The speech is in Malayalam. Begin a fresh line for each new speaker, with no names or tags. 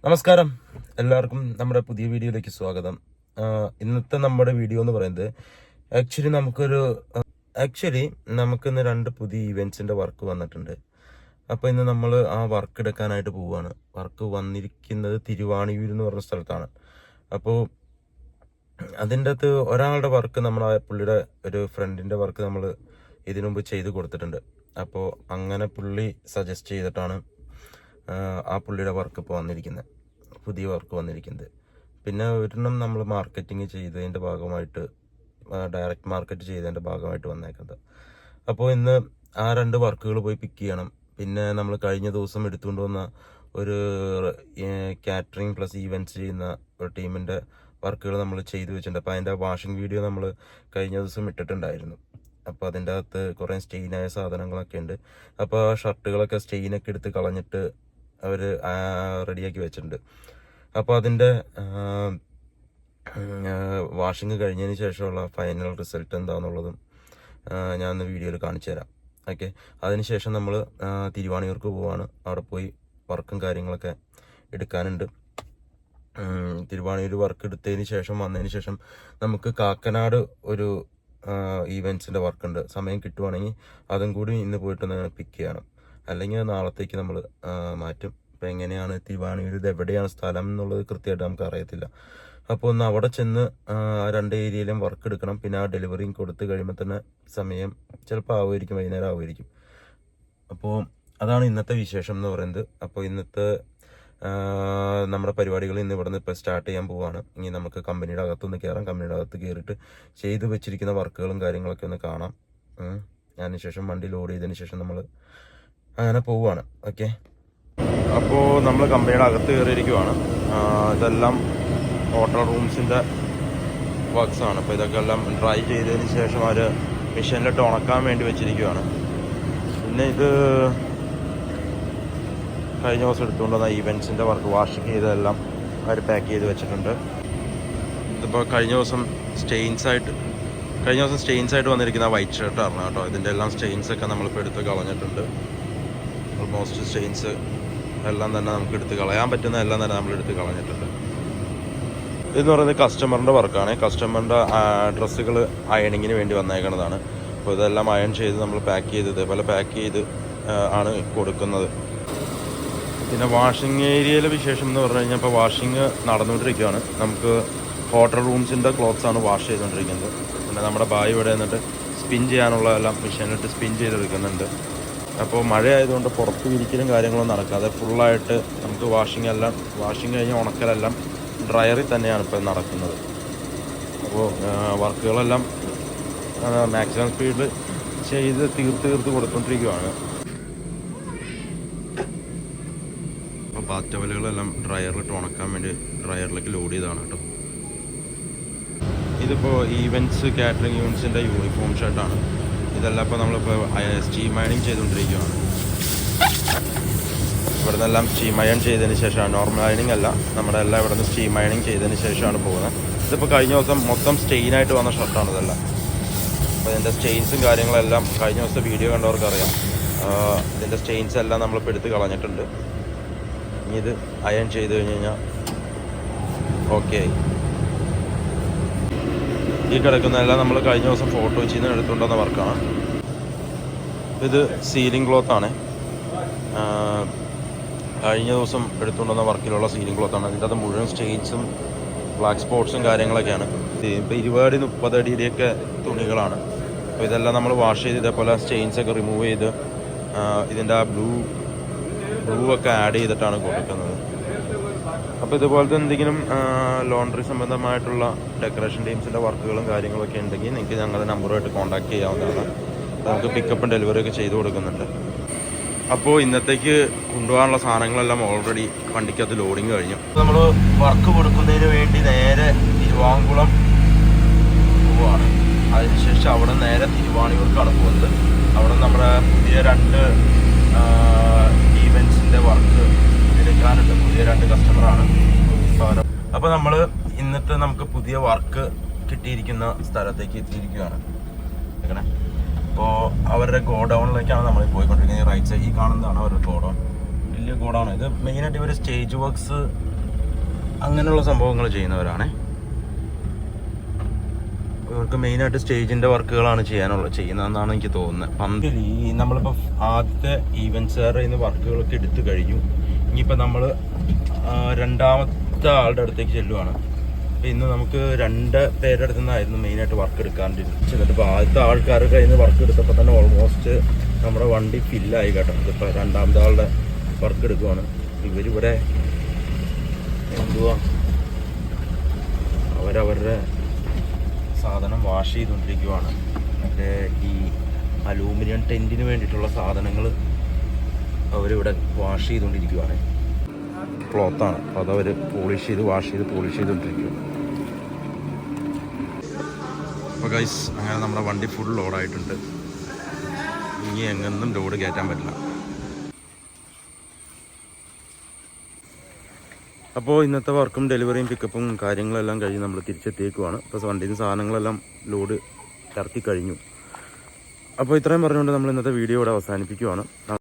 നമസ്കാരം, എല്ലാവർക്കും നമ്മുടെ പുതിയ വീഡിയോയിലേക്ക് സ്വാഗതം. ഇന്നത്തെ നമ്മുടെ വീഡിയോ എന്ന് പറയുന്നത് നമുക്കിന്ന് 2 പുതിയ ഇവൻറ്റ്സിൻ്റെ വർക്ക് വന്നിട്ടുണ്ട്. അപ്പോൾ ഇന്ന് നമ്മൾ ആ വർക്ക് എടുക്കാനായിട്ട് പോവുകയാണ്. വർക്ക് വന്നിരിക്കുന്നത് തിരുവാണിയൂർ എന്ന് പറഞ്ഞ സ്ഥലത്താണ്. അപ്പോൾ അതിൻ്റെ അകത്ത് ഒരാളുടെ വർക്ക് പുള്ളിയുടെ ഒരു ഫ്രണ്ടിൻ്റെ വർക്ക് നമ്മൾ ഇതിനു മുമ്പ് ചെയ്ത് കൊടുത്തിട്ടുണ്ട്. അപ്പോൾ അങ്ങനെ പുള്ളി സജസ്റ്റ് ചെയ്തിട്ടാണ് ആ പുള്ളിയുടെ വർക്ക് ഇപ്പോൾ വന്നിരിക്കുന്നത്, പുതിയ വർക്ക് വന്നിരിക്കുന്നത്. പിന്നെ ഒരെണ്ണം നമ്മൾ മാർക്കറ്റിംഗ് ചെയ്തതിൻ്റെ ഭാഗമായിട്ട്, ഡയറക്റ്റ് മാർക്കറ്റ് ചെയ്തതിൻ്റെ ഭാഗമായിട്ട് വന്നേക്കുന്നത്. അപ്പോൾ ഇന്ന് ആ 2 വർക്കുകൾ പോയി പിക്ക് ചെയ്യണം. പിന്നെ നമ്മൾ കഴിഞ്ഞ ദിവസം എടുത്തുകൊണ്ട് വന്ന ഒരു കാറ്ററിംഗ് പ്ലസ് ഈവൻറ്റ്സ് ചെയ്യുന്ന ഒരു ടീമിൻ്റെ വർക്കുകൾ നമ്മൾ ചെയ്തു വെച്ചിട്ടുണ്ട്. അപ്പോൾ അതിൻ്റെ വാഷിംഗ് വീഡിയോ നമ്മൾ കഴിഞ്ഞ ദിവസം ഇട്ടിട്ടുണ്ടായിരുന്നു. അപ്പോൾ അതിൻ്റെ അകത്ത് കുറേ സ്റ്റെയിനായ സാധനങ്ങളൊക്കെ ഉണ്ട്. അപ്പോൾ ഷർട്ടുകളൊക്കെ സ്റ്റെയിനൊക്കെ എടുത്ത് കളഞ്ഞിട്ട് അവർ റെഡിയാക്കി വെച്ചിട്ടുണ്ട്. അപ്പോൾ അതിൻ്റെ വാഷിങ് കഴിഞ്ഞതിന് ശേഷമുള്ള ഫൈനൽ റിസൾട്ട് എന്താണെന്നുള്ളതും ഞാൻ വീഡിയോയിൽ കാണിച്ചു തരാം. ഓക്കെ, അതിനുശേഷം നമ്മൾ തിരുവാണിയൂർക്ക് പോവാണ്. അവിടെ പോയി വർക്കും കാര്യങ്ങളൊക്കെ എടുക്കാനുണ്ട്. തിരുവാണിയൂർ വർക്ക് എടുത്തതിന് ശേഷം വന്നതിന് ശേഷം നമുക്ക് കാക്കനാട് ഒരു ഈവൻറ്റ്സിൻ്റെ വർക്കുണ്ട്. സമയം കിട്ടുവാണെങ്കിൽ അതും കൂടി ഇന്ന് പോയിട്ടൊന്ന് പിക്ക് ചെയ്യണം, അല്ലെങ്കിൽ നാളത്തേക്ക് നമ്മൾ മാറ്റും. അപ്പോൾ എങ്ങനെയാണ് തിരുവാണിയൂർ, ഇത് എവിടെയാണ് സ്ഥലം എന്നുള്ളത് കൃത്യമായിട്ട് നമുക്ക് അറിയത്തില്ല. അപ്പോൾ ഒന്ന് അവിടെ ചെന്ന് 2 ഏരിയയിലും വർക്ക് എടുക്കണം. പിന്നെ ആ ഡെലിവറിയും കൊടുത്ത് കഴിയുമ്പോൾ തന്നെ സമയം ചിലപ്പോൾ ആവുമായിരിക്കും, വൈകുന്നേരം ആവുമായിരിക്കും. അപ്പോൾ അതാണ് ഇന്നത്തെ വിശേഷം എന്ന് പറയുന്നത്. അപ്പോൾ ഇന്നത്തെ നമ്മുടെ പരിപാടികൾ ഇന്ന് ഇവിടെ നിന്ന് ഇപ്പോൾ സ്റ്റാർട്ട് ചെയ്യാൻ പോവുകയാണ്. ഇനി നമുക്ക് കമ്പനിയുടെ അകത്തൊന്ന് കയറാം. കമ്പനിയുടെ അകത്ത് കയറിയിട്ട് ചെയ്ത് വെച്ചിരിക്കുന്ന വർക്കുകളും കാര്യങ്ങളൊക്കെ ഒന്ന് കാണാം. അതിനുശേഷം വണ്ടി ലോഡ് ചെയ്തതിന് ശേഷം നമ്മൾ അങ്ങനെ പോവുകയാണ്. ഓക്കെ, അപ്പോൾ നമ്മൾ കമ്പനിയുടെ അകത്ത് കയറിയിരിക്കുവാണ്. ഇതെല്ലാം ഹോട്ടൽ റൂംസിൻ്റെ വർക്ക്സാണ്. അപ്പോൾ ഇതൊക്കെ എല്ലാം ഡ്രൈ ചെയ്തതിന് ശേഷം അവർ മെഷീനിലിട്ട് ഉണക്കാൻ വേണ്ടി വെച്ചിരിക്കുവാണ്. പിന്നെ ഇത് കഴിഞ്ഞ ദിവസം എടുത്തുകൊണ്ട് വന്ന ഈവൻറ്റ്സിൻ്റെ വർക്ക് വാഷിംഗ് ചെയ്തതെല്ലാം അവർ പാക്ക് ചെയ്ത് വെച്ചിട്ടുണ്ട്. ഇതിപ്പോൾ കഴിഞ്ഞ ദിവസം സ്റ്റെയിൻസ് ആയിട്ട് വന്നിരിക്കുന്ന വൈറ്റ് ഷർട്ടാണ് കേട്ടോ. ഇതിൻ്റെ എല്ലാം സ്റ്റെയിൻസൊക്കെ നമ്മളിപ്പോൾ എടുത്ത് കളഞ്ഞിട്ടുണ്ട്. ഓൾമോസ്റ്റ് സ്റ്റെയിൻസ് എല്ലാം തന്നെ നമുക്ക് എടുത്ത് കളയാൻ പറ്റുന്ന എല്ലാം തന്നെ നമ്മൾ എടുത്ത് കളഞ്ഞിട്ടുണ്ട്. ഇതെന്ന് പറയുന്നത് കസ്റ്റമറിൻ്റെ വർക്കാണ്. കസ്റ്റമറിൻ്റെ ഡ്രസ്സുകൾ അയണിങ്ങിന് വേണ്ടി വന്നേക്കുന്നതാണ്. അപ്പോൾ ഇതെല്ലാം അയൺ ചെയ്ത് നമ്മൾ പാക്ക് ചെയ്ത് ഇതേപോലെ പാക്ക് ചെയ്ത് ആണ് കൊടുക്കുന്നത്. പിന്നെ വാഷിംഗ് ഏരിയയിലെ വിശേഷം എന്ന് പറഞ്ഞു കഴിഞ്ഞാൽ ഇപ്പോൾ വാഷിങ് നടന്നുകൊണ്ടിരിക്കുകയാണ്. നമുക്ക് ഹോട്ടൽ റൂംസിൻ്റെ ക്ലോത്ത്സാണ് വാഷ് ചെയ്തുകൊണ്ടിരിക്കുന്നത്. പിന്നെ നമ്മുടെ ബായി ഇവിടെ നിന്നിട്ട് സ്പിൻ ചെയ്യാനുള്ള എല്ലാം മെഷീനിലിട്ട് സ്പിൻ ചെയ്തെടുക്കുന്നുണ്ട്. അപ്പോൾ മഴ ആയതുകൊണ്ട് പുറത്ത് വിരിക്കലും കാര്യങ്ങളൊന്നും നടക്കാതെ ഫുള്ളായിട്ട് നമുക്ക് വാഷിങ് കഴിഞ്ഞ് ഉണക്കലെല്ലാം ഡ്രയറിൽ തന്നെയാണ് ഇപ്പോൾ നടക്കുന്നത്. അപ്പോൾ വർക്കുകളെല്ലാം മാക്സിമം സ്പീഡിൽ ചെയ്ത് തീർത്ത് കൊടുത്തുകൊണ്ടിരിക്കുകയാണ്. അപ്പോൾ ബാത്ത് ടവലുകളെല്ലാം ഡ്രയറിലിട്ട് ഉണക്കാൻ വേണ്ടി ഡ്രയറിലേക്ക് ലോഡ് ചെയ്തതാണ് കേട്ടോ. ഇതിപ്പോൾ ഈവൻറ്റ്സ്, കാറ്ററിംഗ് ഈവൻറ്റ്സിൻ്റെ യൂണിഫോം ഷർട്ടാണ്. ഇതെല്ലാം ഇപ്പോൾ നമ്മളിപ്പോൾ സ്റ്റീം അയണിങ് ചെയ്തുകൊണ്ടിരിക്കുകയാണ്. ഇവിടെ നിന്നെല്ലാം സ്റ്റീം അയൺ ചെയ്തതിന് ശേഷമാണ്, നോർമൽ അയണിങ് അല്ല, നമ്മുടെ എല്ലാം ഇവിടെ നിന്ന് സ്റ്റീം അയണിങ് ചെയ്തതിന് ശേഷമാണ് പോകുന്നത്. ഇതിപ്പോൾ കഴിഞ്ഞ ദിവസം മൊത്തം സ്റ്റെയിനായിട്ട് വന്ന ഷർട്ടാണ് ഇതെല്ലാം. അപ്പോൾ ഇതിൻ്റെ സ്റ്റെയിൻസും കാര്യങ്ങളെല്ലാം കഴിഞ്ഞ ദിവസത്തെ വീഡിയോ കണ്ടവർക്ക് അറിയാം. ഇതിൻ്റെ സ്റ്റെയിൻസ് എല്ലാം നമ്മളിപ്പോൾ എടുത്ത് കളഞ്ഞിട്ടുണ്ട്. ഇനി ഇത് അയൺ ചെയ്ത് കഴിഞ്ഞ് കഴിഞ്ഞാൽ ഓക്കെ ആയി. ഈ കിടക്കുന്നതെല്ലാം നമ്മൾ കഴിഞ്ഞ ദിവസം ഫോട്ടോ വെച്ച് നിന്ന് എടുത്തുകൊണ്ടുവന്ന വർക്കാണ്. ഇത് സീലിംഗ് ക്ലോത്താണ്. കഴിഞ്ഞ ദിവസം എടുത്തുകൊണ്ടുവന്ന വർക്കിലുള്ള സീലിംഗ് ക്ലോത്താണ്. അതിൻ്റെ അത് മുഴുവൻ സ്റ്റെയിൻസും ബ്ലാക്ക് സ്പോട്ട്സും കാര്യങ്ങളൊക്കെയാണ്. ഇപ്പോൾ 20-30 അടിയുടെയൊക്കെ തുണികളാണ്. അപ്പോൾ ഇതെല്ലാം നമ്മൾ വാഷ് ചെയ്ത് ഇതേപോലെ സ്റ്റെയിൻസൊക്കെ റിമൂവ് ചെയ്ത് ഇതിൻ്റെ ആ ബ്ലൂ ഒക്കെ ആഡ് ചെയ്തിട്ടാണ് കൊടുക്കുന്നത്. അപ്പോൾ ഇതുപോലത്തെ എന്തെങ്കിലും ലോണ്ടറി സംബന്ധമായിട്ടുള്ള ഡെക്കറേഷൻ ടീംസിൻ്റെ വർക്കുകളും കാര്യങ്ങളൊക്കെ ഉണ്ടെങ്കിൽ നിങ്ങൾക്ക് ഞങ്ങളുടെ നമ്പറുമായിട്ട് കോൺടാക്ട് ചെയ്യാവുന്നതാണ്. നമുക്ക് പിക്കപ്പും ഡെലിവറിയൊക്കെ ചെയ്ത് കൊടുക്കുന്നുണ്ട്. അപ്പോൾ ഇന്നത്തേക്ക് കൊണ്ടുപോകാനുള്ള സാധനങ്ങളെല്ലാം ഓൾറെഡി വണ്ടിക്കകത്ത് ലോഡിങ് കഴിഞ്ഞു. നമ്മൾ വർക്ക് കൊടുക്കുന്നതിന് വേണ്ടി നേരെ തിരുവാങ്കുളം പോവുകയാണ്. അതിനുശേഷം അവിടെ നേരെ തിരുവാണിയൂർക്കാണ് പോകുന്നത്. അവിടെ നമ്മുടെ പുതിയ 2 ഈവൻറ്റ്സിൻ്റെ വർക്ക് എടുക്കാനുണ്ട്. പുതിയ 2 കസ്റ്റമറാണ്. അപ്പോൾ നമ്മൾ ഇന്നത്തെ നമുക്ക് പുതിയ വർക്ക് കിട്ടിയിരിക്കുന്ന സ്ഥലത്തേക്ക് എത്തിയിരിക്കുകയാണ്. അപ്പോൾ അവരുടെ ഗോഡൗണിലേക്കാണ് നമ്മൾ പോയിക്കൊണ്ടിരിക്കുന്നത്. റൈറ്റ് സൈഡ് ഈ കാണുന്നതാണ് അവരുടെ ഗോഡൗൺ. വലിയ ഗോഡൗൺ. ഇത് മെയിനായിട്ട് ഇവർ സ്റ്റേജ് വർക്ക്സ് അങ്ങനെയുള്ള സംഭവങ്ങൾ ചെയ്യുന്നവരാണ്. ഇവർക്ക് മെയിനായിട്ട് സ്റ്റേജിൻ്റെ വർക്കുകളാണ് ചെയ്യുന്നതെന്നാണ് എനിക്ക് തോന്നുന്നത്. ഈ നമ്മളിപ്പോൾ ആദ്യത്തെ ഈവൻസുകാരുടെ ഇന്ന് വർക്കുകളൊക്കെ എടുത്തു കഴിഞ്ഞു. ഇനിയിപ്പോൾ നമ്മൾ രണ്ടാമത്തെ ആളുടെ അടുത്തേക്ക് ചെല്ലുവാണ്. അപ്പോൾ ഇന്ന് നമുക്ക് 2 പേരുടെ അടുത്തു നിന്നായിരുന്നു മെയിനായിട്ട് വർക്ക് എടുക്കാണ്ടിരുന്നത്. ഇപ്പോൾ ആദ്യത്തെ ആൾക്കാരുടെ കയ്യിൽ നിന്ന് വർക്ക് എടുത്തപ്പോൾ തന്നെ ഓൾമോസ്റ്റ് നമ്മുടെ വണ്ടി ഫില്ലായി കേട്ടോ. ഇതിപ്പോൾ രണ്ടാമത്തെ ആളുടെ വർക്ക് എടുക്കുവാണ്. ഇവരിവിടെ എന്തുവാ അവരവരുടെ സാധനം വാഷ് ചെയ്തുകൊണ്ടിരിക്കുവാണ്. മറ്റേ ഈ അലൂമിനിയം ടെൻറ്റിന് വേണ്ടിയിട്ടുള്ള സാധനങ്ങൾ അവരിവിടെ വാഷ് ചെയ്തുകൊണ്ടിരിക്കുവാണ്. ക്ലോത്താണ്, അപ്പോൾ അതവർ പോളിഷ് ചെയ്തുകൊണ്ടിരിക്കുക. അപ്പോൾ ഗൈസ്, അങ്ങനെ നമ്മുടെ വണ്ടി ഫുൾ ലോഡായിട്ടുണ്ട്. ഇനി എങ്ങൊന്നും ലോഡ് കയറ്റാൻ പറ്റില്ല. അപ്പോൾ ഇന്നത്തെ വർക്കും ഡെലിവറിയും പിക്കപ്പും കാര്യങ്ങളെല്ലാം കഴിഞ്ഞ് നമ്മൾ തിരിച്ചെത്തിയേക്കുവാണ്. അപ്പോൾ വണ്ടിയിൽ നിന്ന് സാധനങ്ങളെല്ലാം ലോഡ് ഇറക്കി കഴിഞ്ഞു. അപ്പോൾ ഇത്രയും പറഞ്ഞുകൊണ്ട് നമ്മൾ ഇന്നത്തെ വീഡിയോ ഇവിടെ അവസാനിപ്പിക്കുവാണ്.